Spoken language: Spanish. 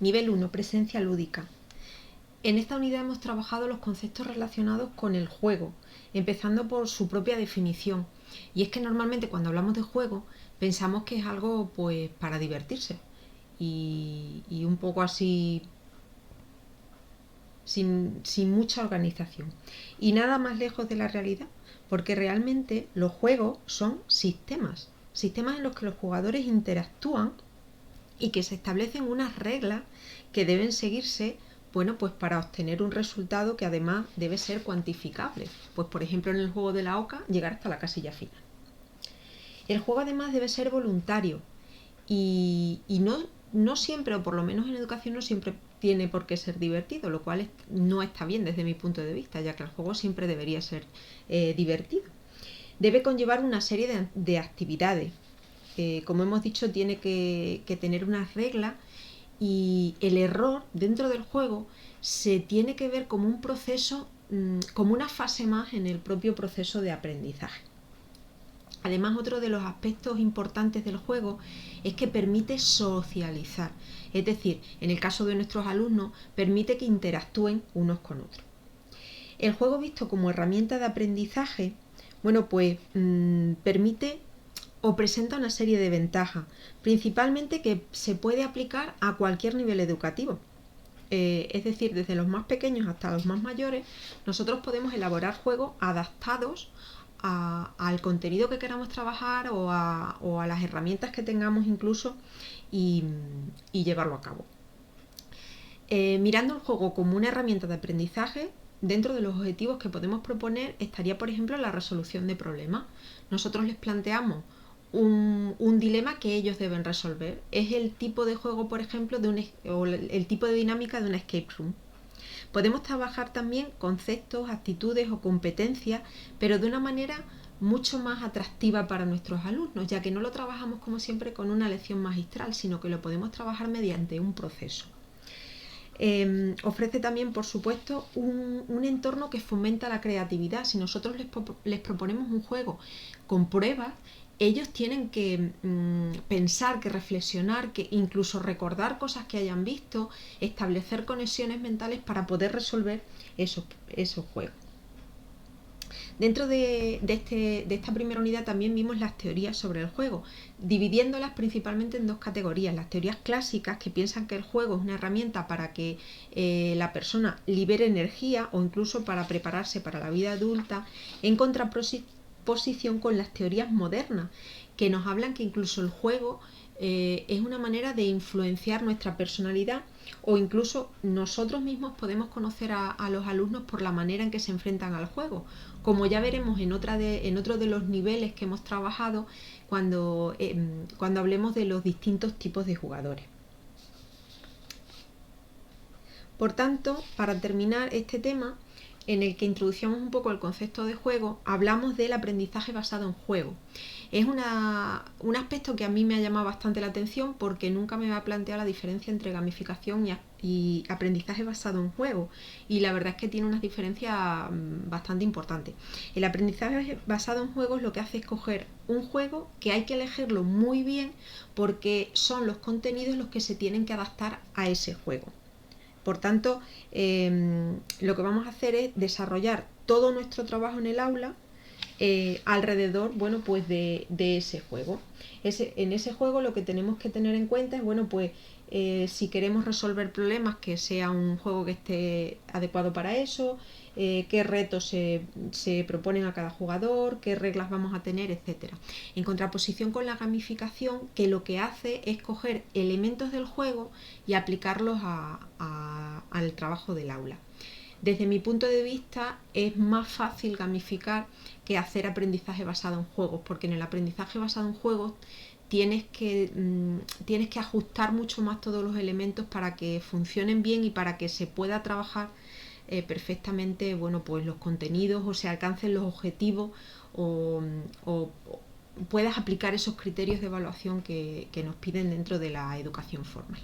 Nivel 1, presencia lúdica. En esta unidad hemos trabajado los conceptos relacionados con el juego, empezando por su propia definición. Y es que normalmente cuando hablamos de juego pensamos que es algo pues para divertirse y un poco así sin mucha organización. Y nada más lejos de la realidad, porque realmente los juegos son sistemas en los que los jugadores interactúan y que se establecen unas reglas que deben seguirse, bueno, pues para obtener un resultado que además debe ser cuantificable. Pues por ejemplo en el juego de la oca, llegar hasta la casilla final. El juego además debe ser voluntario y no siempre, o por lo menos en educación no siempre tiene por qué ser divertido, lo cual no está bien desde mi punto de vista, ya que el juego siempre debería ser divertido. Debe conllevar una serie de actividades. Como hemos dicho, tiene que tener unas reglas y el error dentro del juego se tiene que ver como un proceso, como una fase más en el propio proceso de aprendizaje. Además, otro de los aspectos importantes del juego es que permite socializar, es decir, en el caso de nuestros alumnos, permite que interactúen unos con otros. El juego visto como herramienta de aprendizaje, bueno, pues permite o presenta una serie de ventajas, principalmente que se puede aplicar a cualquier nivel educativo. Es decir, desde los más pequeños hasta los más mayores, nosotros podemos elaborar juegos adaptados al contenido que queramos trabajar o a las herramientas que tengamos incluso y llevarlo a cabo. Mirando el juego como una herramienta de aprendizaje, dentro de los objetivos que podemos proponer estaría, por ejemplo, la resolución de problemas. Nosotros les planteamos un dilema que ellos deben resolver. Es el tipo de juego, por ejemplo, o el tipo de dinámica de una escape room. Podemos trabajar también conceptos, actitudes o competencias, pero de una manera mucho más atractiva para nuestros alumnos, ya que no lo trabajamos como siempre con una lección magistral, sino que lo podemos trabajar mediante un proceso. Ofrece también, por supuesto, un entorno que fomenta la creatividad. Si nosotros les proponemos un juego con pruebas, ellos tienen que pensar, que reflexionar, que incluso recordar cosas que hayan visto, establecer conexiones mentales para poder resolver esos juegos. Dentro de esta primera unidad también vimos las teorías sobre el juego, dividiéndolas principalmente en dos categorías. Las teorías clásicas, que piensan que el juego es una herramienta para que la persona libere energía o incluso para prepararse para la vida adulta, en contraposición con las teorías modernas, que nos hablan que incluso el juego es una manera de influenciar nuestra personalidad o incluso nosotros mismos podemos conocer a los alumnos por la manera en que se enfrentan al juego, como ya veremos en otro de los niveles que hemos trabajado cuando hablemos de los distintos tipos de jugadores. Por tanto, para terminar este tema, en el que introducimos un poco el concepto de juego, hablamos del aprendizaje basado en juego. Es un aspecto que a mí me ha llamado bastante la atención porque nunca me había planteado la diferencia entre gamificación y aprendizaje basado en juego, y la verdad es que tiene unas diferencias bastante importantes. El aprendizaje basado en juegos lo que hace es coger un juego que hay que elegirlo muy bien porque son los contenidos los que se tienen que adaptar a ese juego. Por tanto, lo que vamos a hacer es desarrollar todo nuestro trabajo en el aula alrededor, bueno, pues de ese juego. En ese juego lo que tenemos que tener en cuenta es, bueno, pues si queremos resolver problemas, que sea un juego que esté adecuado para eso, qué retos se proponen a cada jugador, qué reglas vamos a tener, etcétera. En contraposición con la gamificación, que lo que hace es coger elementos del juego y aplicarlos al trabajo del aula. Desde mi punto de vista es más fácil gamificar que hacer aprendizaje basado en juegos, porque en el aprendizaje basado en juegos tienes que ajustar mucho más todos los elementos para que funcionen bien y para que se pueda trabajar perfectamente, bueno, pues los contenidos o se alcancen los objetivos o puedas aplicar esos criterios de evaluación que nos piden dentro de la educación formal.